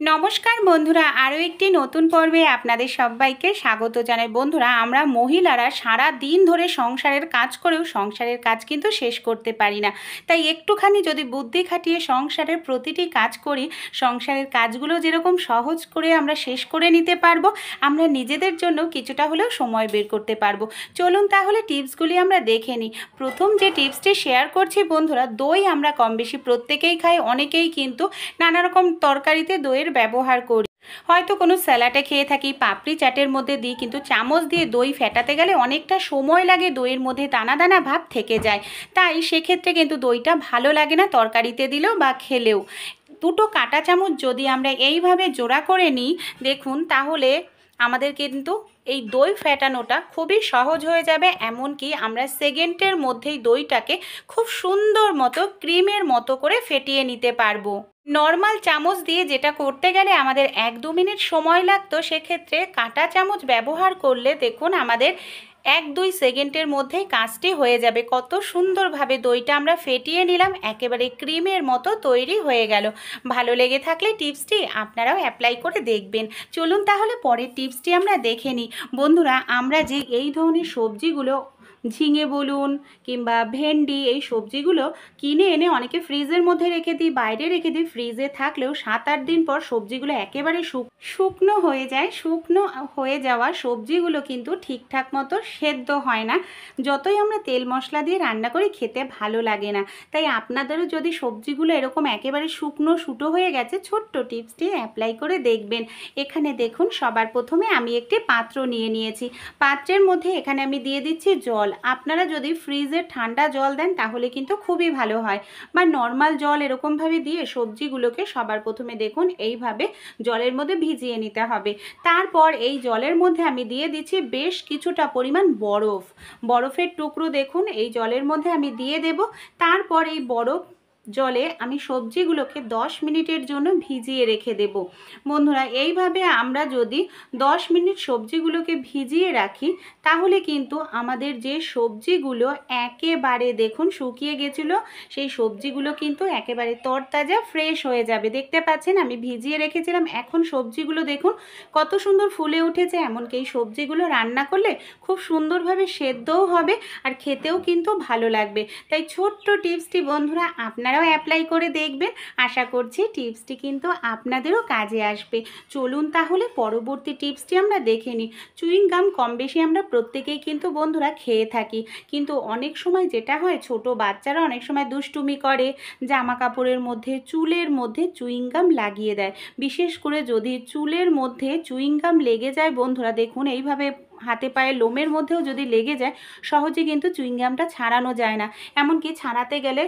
নমস্কার বন্ধুরা, আরও একটি নতুন পর্বে আপনাদের সবাইকে স্বাগত জানাই। বন্ধুরা, আমরা মহিলারা সারা দিন ধরে সংসারের কাজ করেও সংসারের কাজ কিন্তু শেষ করতে পারি না। তাই একটুখানি যদি বুদ্ধি খাটিয়ে সংসারের প্রতিটি কাজ করি, সংসারের কাজগুলো যেরকম সহজ করে আমরা শেষ করে নিতে পারবো, আমরা নিজেদের জন্য কিছুটা হলেও সময় বের করতে পারবো। চলুন তাহলে টিপসগুলি আমরা দেখে নিই। প্রথম যে টিপসটি শেয়ার করছি বন্ধুরা, দই আমরা কম বেশি প্রত্যেকেই খাই, অনেকেই কিন্তু নানা রকম তরকারিতে দইয়ের ব্যবহার করি। হয়তো কোনো স্যালাডে খেয়ে থাকি, পাপড়ি চাটের মধ্যে দিই, কিন্তু চামচ দিয়ে দই ফেটাতে গেলে অনেকটা সময় লাগে, দইয়ের মধ্যে দানা দানা ভাব থেকে যায়। তাই সেক্ষেত্রে কিন্তু দইটা ভালো লাগে না তরকারিতে দিলেও বা খেলেও। দুটো কাঁটা চামচ যদি আমরা এইভাবে জোড়া করে নিই, দেখুন তাহলে আমাদের কিন্তু এই দই ফেটানোটা খুবই সহজ হয়ে যাবে। এমনকি আমরা সেকেন্ডের মধ্যেই দইটাকে খুব সুন্দর মতো ক্রিমের মতো করে ফেটিয়ে নিতে পারবো। নর্মাল চামচ দিয়ে যেটা করতে গেলে আমাদের 1-2 মিনিট সময় লাগতো, সেক্ষেত্রে কাঁটা চামচ ব্যবহার করলে দেখুন আমাদের 1-2 সেকেন্ডের মধ্যেই কাজটি হয়ে যাবে। কত সুন্দরভাবে দইটা আমরা ফেটিয়ে নিলাম, একেবারে ক্রিমের মতো তৈরি হয়ে গেল। ভালো লেগে থাকলে টিপসটি আপনারাও অ্যাপ্লাই করে দেখবেন। চলুন তাহলে পরের টিপসটি আমরা দেখে নিই। বন্ধুরা, আমরা যে এই ধরনের সবজিগুলো, ঝিঙে বলুন কিংবা ভেন্ডি, এই সবজিগুলো কিনে এনে অনেকে ফ্রিজের মধ্যে রেখে দিই, বাইরে রেখে দিই। ফ্রিজে থাকলেও 7-8 দিন পর সবজিগুলো একেবারে শুকনো হয়ে যায়। শুকনো হয়ে যাওয়া সবজিগুলো কিন্তু ঠিকঠাক মতো সেদ্ধ হয় না, যতই আমরা তেল মশলা দিয়ে রান্না করি খেতে ভালো লাগে না। তাই আপনাদেরও যদি সবজিগুলো এরকম একেবারে শুকনো শুটো হয়ে গেছে, ছোট্ট টিপসটি অ্যাপ্লাই করে দেখবেন। এখানে দেখুন সবার প্রথমে আমি একটি পাত্র নিয়ে নিয়েছি। পাত্রের মধ্যে এখানে আমি দিয়ে দিচ্ছি জল। আপনারা যদি ফ্রিজের ঠান্ডা জল দেন তাহলে কিন্তু খুবই ভালো হয়, বা নর্মাল জল এরকমভাবে দিয়ে সবজিগুলোকে সবার প্রথমে দেখুন এইভাবে জলের মধ্যে ভিজিয়ে নিতে হবে। তারপর এই জলের মধ্যে আমি দিয়ে দিচ্ছি বেশ কিছুটা পরিমাণ বরফের টুকরো দেখুন এই জলের মধ্যে আমি দিয়ে দেব। তারপর এই বরফ জলে আমি সবজিগুলোকে 10 মিনিটের জন্য ভিজিয়ে রেখে দেব। বন্ধুরা, এইভাবে আমরা যদি 10 মিনিট সবজিগুলোকে ভিজিয়ে রাখি, তাহলে কিন্তু আমাদের যে সবজিগুলো একেবারে দেখুন শুকিয়ে গেছিলো, সেই সবজিগুলো কিন্তু একেবারে তরতাজা ফ্রেশ হয়ে যাবে। দেখতে পাচ্ছেন আমি ভিজিয়ে রেখেছিলাম, এখন সবজিগুলো দেখুন কত সুন্দর ফুলে উঠেছে। এমনকি এই সবজিগুলো রান্না করলে খুব সুন্দরভাবে সেদ্ধও হবে আর খেতেও কিন্তু ভালো লাগবে। তাই ছোট্ট টিপসটি বন্ধুরা আপনারাও অ্যাপ্লাই করে দেখবেন। আশা করছি টিপসটি কিন্তু আপনাদেরও কাজে আসবে। চলুন তাহলে পরবর্তী টিপসটি আমরা দেখে নিই। চুইং গাম কম বেশি আমরা প্রত্যেকেই কিন্তু বন্ধুরা খেয়ে থাকি, কিন্তু অনেক সময় যেটা হয়, ছোট বাচ্চারা অনেক সময় দুষ্টুমি করে, জামা কাপড়ের মধ্যে, চুলের মধ্যে চুইং গাম লাগিয়ে দেয়। বিশেষ করে যদি চুলের মধ্যে চুইং গাম লেগে যায় বন্ধুরা, দেখুন এইভাবে হাতে পায়ে লোমের মধ্যেও যদি লেগে যায়, সহজে কিন্তু চুইংগামটা ছাড়ানো যায় না। এমনকি ছাড়াতে গেলে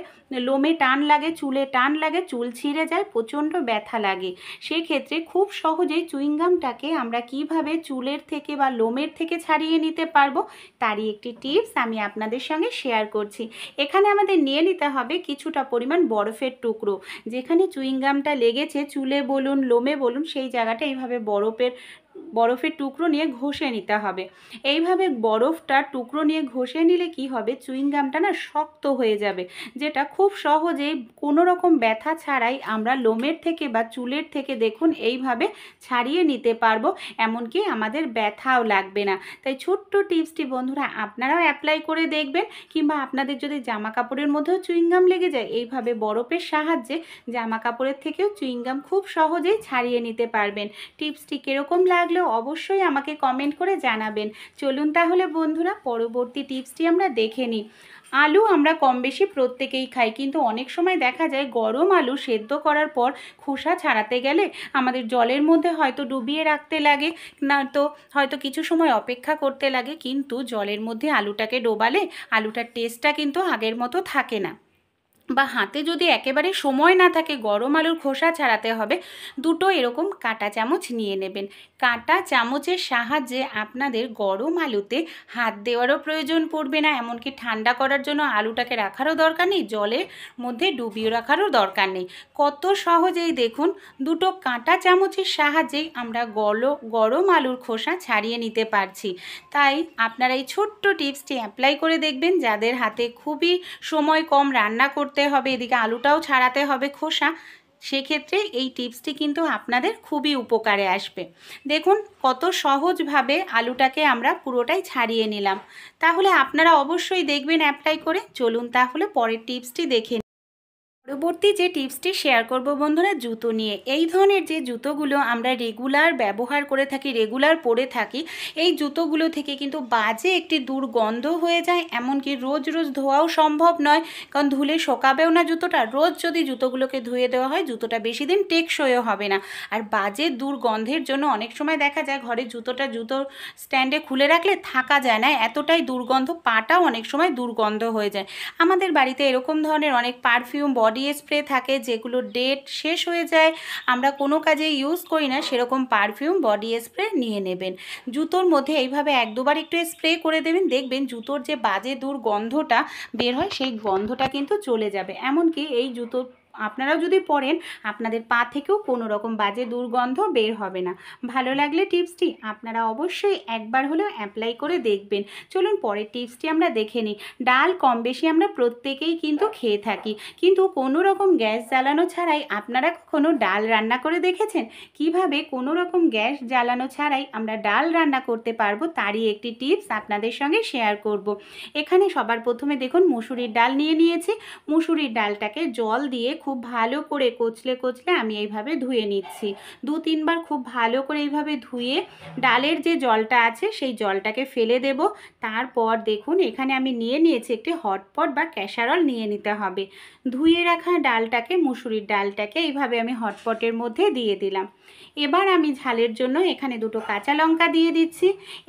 লোমে টান লাগে, চুলে টান লাগে, চুল ছিঁড়ে যায়, প্রচণ্ড ব্যথা লাগে। সেক্ষেত্রে খুব সহজেই চুইংগামটাকে আমরা কিভাবে চুলের থেকে বা লোমের থেকে ছাড়িয়ে নিতে পারবো, তারই একটি টিপস আমি আপনাদের সঙ্গে শেয়ার করছি। এখানে আমাদের নিয়ে নিতে হবে কিছুটা পরিমাণ বরফের টুকরো। যেখানে চুইংগামটা লেগেছে চুলে বলুন, লোমে বলুন, সেই জায়গাটা এইভাবে বরফের টুকরো নিয়ে ঘষে নিতে হবে। এইভাবে বরফটা টুকরো নিয়ে ঘষে নিলে কি হবে, চুইংগামটা না শক্ত হয়ে যাবে, যেটা খুব সহজেই কোনো রকম ব্যথা ছাড়াই আমরা লোমের থেকে বা চুলের থেকে দেখুন এইভাবে ছাড়িয়ে নিতে পারবো। এমনকি আমাদের ব্যথাও লাগবে না। তাই ছোট্ট টিপসটি বন্ধুরা আপনারাও অ্যাপ্লাই করে দেখবেন। কিংবা আপনাদের যদি জামা কাপড়ের মধ্যেও চুইংগাম লেগে যায়, এইভাবে বরফের সাহায্যে জামা কাপড়ের থেকেও চুইংগাম খুব সহজেই ছাড়িয়ে নিতে পারবেন। টিপসটি কীরকম লাগলো অবশ্যই আমাকে কমেন্ট করে জানাবেন। চলুন তাহলে বন্ধুরা পরবর্তী টিপসটি আমরা দেখে নিই। আলু আমরা কম বেশি প্রত্যেকেই খাই, কিন্তু অনেক সময় দেখা যায় গরম আলু সেদ্ধ করার পর খোসা ছাড়াতে গেলে আমাদের জলের মধ্যে হয়তো ডুবিয়ে রাখতে লাগে, না তো হয়তো কিছু সময় অপেক্ষা করতে লাগে, কিন্তু জলের মধ্যে আলুটাকে ডোবালে আলুটার টেস্টটা কিন্তু আগের মতো থাকে না। বা হাতে যদি একেবারে সময় না থাকে, গরম আলুর খোসা ছাড়াতে হবে, দুটো এরকম কাঁটা চামচ নিয়ে নেবেন। কাঁটা চামচের সাহায্যে আপনাদের গরম আলুতে হাত দেওয়ারও প্রয়োজন পড়বে না, এমনকি ঠান্ডা করার জন্য আলুটাকে রাখারও দরকার নেই, জলের মধ্যে ডুবিয়ে রাখারও দরকার নেই। কত সহজেই দেখুন দুটো কাঁটা চামচের সাহায্যেই আমরা গরম আলুর খোসা ছাড়িয়ে নিতে পারছি। তাই আপনারা এই ছোট্ট টিপসটি অ্যাপ্লাই করে দেখবেন। যাদের হাতে খুবই সময় কম, রান্না করতে হবে, এদিকে আলুটাও ছাড়াতে হবে খোসা, সেক্ষেত্রে এই টিপসটি কিন্তু আপনাদের খুবই উপকারে আসবে। দেখুন কত সহজভাবে আলুটাকে আমরা পুরোটাই ছাড়িয়ে নিলাম। তাহলে আপনারা অবশ্যই দেখবেন অ্যাপ্লাই করে। চলুন তাহলে পরের টিপসটি দেখে নিই। পরবর্তী যে টিপসটি শেয়ার করব বন্ধুরা, জুতো নিয়ে। এই ধরনের যে জুতোগুলো আমরা রেগুলার ব্যবহার করে থাকি, রেগুলার পরে থাকি, এই জুতোগুলো থেকে কিন্তু বাজে একটি দুর্গন্ধ হয়ে যায়। এমনকি রোজ রোজ ধোয়াও সম্ভব নয়, কারণ ধুলে শোকাবেও না জুতোটা। রোজ যদি জুতোগুলোকে ধুয়ে দেওয়া হয় জুতোটা বেশি দিন টেকসইও হবে না। আর বাজে দুর্গন্ধের জন্য অনেক সময় দেখা যায় ঘরে জুতোর স্ট্যান্ডে খুলে রাখলে থাকা যায় না, এতটাই দুর্গন্ধ, পাটাও অনেক সময় দুর্গন্ধ হয়ে যায়। আমাদের বাড়িতে এরকম ধরনের অনেক পারফিউম, বডি স্প্রে থাকে যেগুলো ডেট শেষ হয়ে যায়, আমরা কোনো কাজে ইউজ করি না, সেরকম পারফিউম, বডি স্প্রে নিয়ে নেবেন। জুতোর মধ্যে এইভাবে এক দুবার একটু স্প্রে করে দেবেন, দেখবেন জুতোর যে বাজে দুর্গন্ধটা বের হয় সেই গন্ধটা কিন্তু চলে যাবে। এমনকি এই জুতো আপনারাও যদি পরেন আপনাদের পা থেকেও কোনো রকম বাজে দুর্গন্ধ বের হবে না। ভালো লাগলে টিপসটি আপনারা অবশ্যই একবার হলেও অ্যাপ্লাই করে দেখবেন। চলুন পরের টিপসটি আমরা দেখে নিই। ডাল কম বেশি আমরা প্রত্যেকেই কিন্তু খেয়ে থাকি, কিন্তু কোনো রকম গ্যাস জ্বালানো ছাড়াই আপনারা কখনো ডাল রান্না করে দেখেছেন? কিভাবে কোনো রকম গ্যাস জ্বালানো ছাড়াই আমরা ডাল রান্না করতে পারবো তারই একটি টিপস আপনাদের সঙ্গে শেয়ার করব। এখানে সবার প্রথমে দেখুন মুসুরির ডাল নিয়ে নিয়েছি। মুসুরির ডালটাকে জল দিয়ে খুব ভালো করে কচলে কচলে আমি এইভাবে ধুয়ে নিচ্ছি। 2-3 বার খুব ভালো করে এইভাবে ধুয়ে ডালের যে জলটা আছে সেই জলটাকে ফেলে দেব। তারপর দেখুন এখানে আমি নিয়ে নিয়েছি একটি হটপট বা ক্যাসারল নিয়ে নিতে হবে। ধুয়ে রাখা ডালটাকে, মুসুরির ডালটাকে এইভাবে আমি হটপটের মধ্যে দিয়ে দিলাম। এবার আমি ঝালের জন্য এখানে 2টো কাঁচা লঙ্কা দিয়ে দিচ্ছি।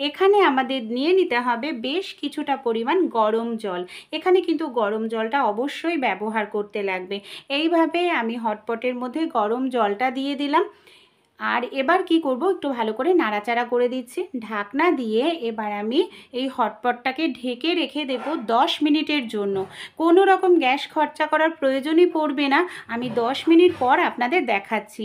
এখানে আমাদের নিয়ে নিতে হবে বেশ কিছুটা পরিমাণ গরম জল। এখানে কিন্তু গরম জলটা অবশ্যই ব্যবহার করতে লাগবে। এইভাবে আমি হটপটের মধ্যে গরম জলটা দিয়ে দিলাম। আর এবার কি করব, একটু ভালো করে নাড়াচাড়া করে দিচ্ছি। ঢাকনা দিয়ে এবার আমি এই হটপটটাকে ঢেকে রেখে দেব 10 মিনিটের জন্য। কোনো রকম গ্যাস খরচা করার প্রয়োজনই পড়বে না। আমি 10 মিনিট পর আপনাদের দেখাচ্ছি।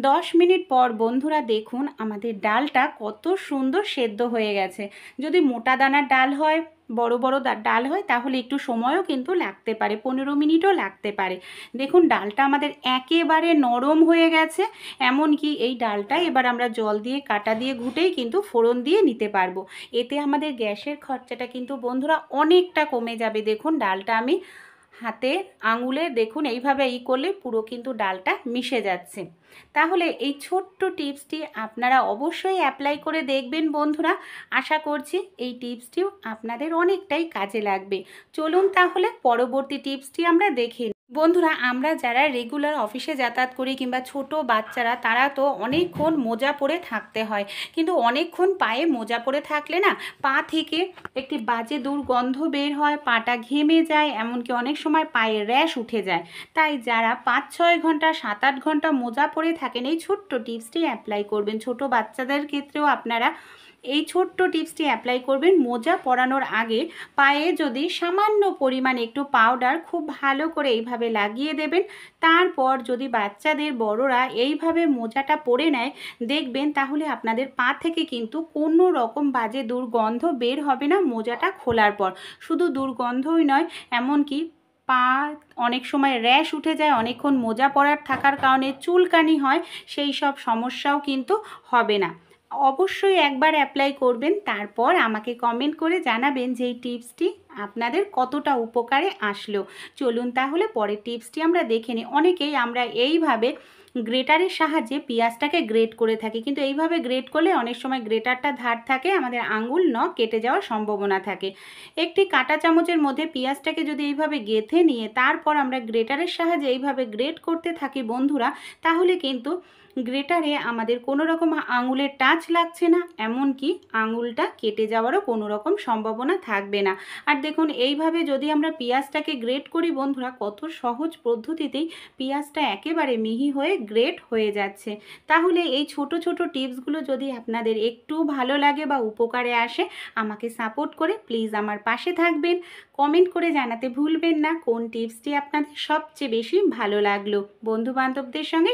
10 মিনিট পর বন্ধুরা দেখুন আমাদের ডালটা কত সুন্দর সেদ্ধ হয়ে গেছে। যদি মোটা দানার ডাল হয়, বড় বড় ডাল হয়, তাহলে একটু সময়ও কিন্তু লাগতে পারে, 15 মিনিটও লাগতে পারে। দেখুন ডালটা আমাদের একেবারে নরম হয়ে গেছে। এমনকি এই ডালটা এবার আমরা জল দিয়ে কাটা দিয়ে ঘুটেই কিন্তু ফোড়ন দিয়ে নিতে পারবো। এতে আমাদের গ্যাসের খরচাটা কিন্তু বন্ধুরা অনেকটা কমে যাবে। দেখুন ডালটা আমি হাতে আঙুলে দেখুন এইভাবে করলে পুরো কিন্তু ডালটা মিশে যাচ্ছে। তাহলে এই ছোট্ট টিপসটি আপনারা অবশ্যই অ্যাপ্লাই করে দেখবেন বন্ধুরা। আশা করছি এই টিপসটিও আপনাদের অনেকটাই কাজে লাগবে। চলুন তাহলে পরবর্তী টিপসটি আমরা দেখে নিই। বন্ধুরা আমরা যারা রেগুলার অফিসে যাতায়াত করি কিংবা ছোট বাচ্চারা, তারা তো অনেকক্ষণ মোজা পরে থাকতে হয়, কিন্তু অনেকক্ষণ পায়ে মোজা পরে থাকলে না পা থেকে একটি বাজে দুর্গন্ধ বের হয়, পাটা ঘেমে যায়, এমনকি অনেক সময় পায়ে র্যাশ উঠে যায়। তাই যারা 5-6 ঘন্টা 7-8 ঘন্টা মোজা পরে থাকেন এই ছোট্ট টিপসটি অ্যাপ্লাই করবেন। ছোট বাচ্চাদের ক্ষেত্রেও আপনারা এই ছোট্ট টিপসটি অ্যাপ্লাই করবেন। মোজা পরানোর আগে পায়ে যদি সামান্য পরিমাণ একটু পাউডার খুব ভালো করে এইভাবে লাগিয়ে দেবেন। তারপর যদি বাচ্চাদের, বড়রা এইভাবে মোজাটা পরে নেয় দেখবেন তাহলে আপনাদের পা থেকে কিন্তু কোনো রকম বাজে দুর্গন্ধ বের হবে না মোজাটা খোলার পর। শুধু দুর্গন্ধই নয়, এমনকি পা অনেক সময় র্যাশ উঠে যায়, অনেকক্ষণ মোজা পরার থাকার কারণে চুলকানি হয়, সেই সব সমস্যাও কিন্তু হবে না। অবশ্যই একবার অ্যাপ্লাই করবেন, তারপর আমাকে কমেন্ট করে জানাবেন যে এই টিপসটি আপনাদের কতটা উপকারে আসলো। চলুন তাহলে পরের টিপসটি আমরা দেখে নিই। অনেকেই আমরা এইভাবে গ্রেটারের সাহায্যে পেঁয়াজটাকে গ্রেট করে থাকি, কিন্তু এইভাবে গ্রেট করলে অনেক সময় গ্রেটারটা ধার থাকে, আমাদের আঙুল নখ কেটে যাওয়ার সম্ভাবনা থাকে। একটি কাঁটা চামচের মধ্যে পেঁয়াজটাকে যদি এইভাবে গেঁথে নিয়ে তারপর আমরা গ্রেটারের সাহায্যে এইভাবে গ্রেট করতে থাকি বন্ধুরা, তাহলে কিন্তু গ্রেটারে আমাদের কোনো রকম আঙুলের টাচ লাগছে না, এমনকি আঙুলটা কেটে যাওয়ারও কোনো রকম সম্ভাবনা থাকবে না। আর দেখুন এইভাবে যদি আমরা পেঁয়াজটাকে গ্রেট করি বন্ধুরা, কত সহজ পদ্ধতিতেই পেঁয়াজটা একেবারে মিহি হয়ে গ্রেট হয়ে যাচ্ছে। তাহলে এই ছোট ছোট টিপসগুলো যদি আপনাদের একটু ভালো লাগে বা উপকারে আসে, আমাকে সাপোর্ট করে প্লিজ আমার পাশে থাকবেন। কমেন্ট করে জানাতে ভুলবেন না কোন টিপসটি আপনাদের সবচেয়ে বেশি ভালো লাগলো। বন্ধুবান্ধবদের সঙ্গে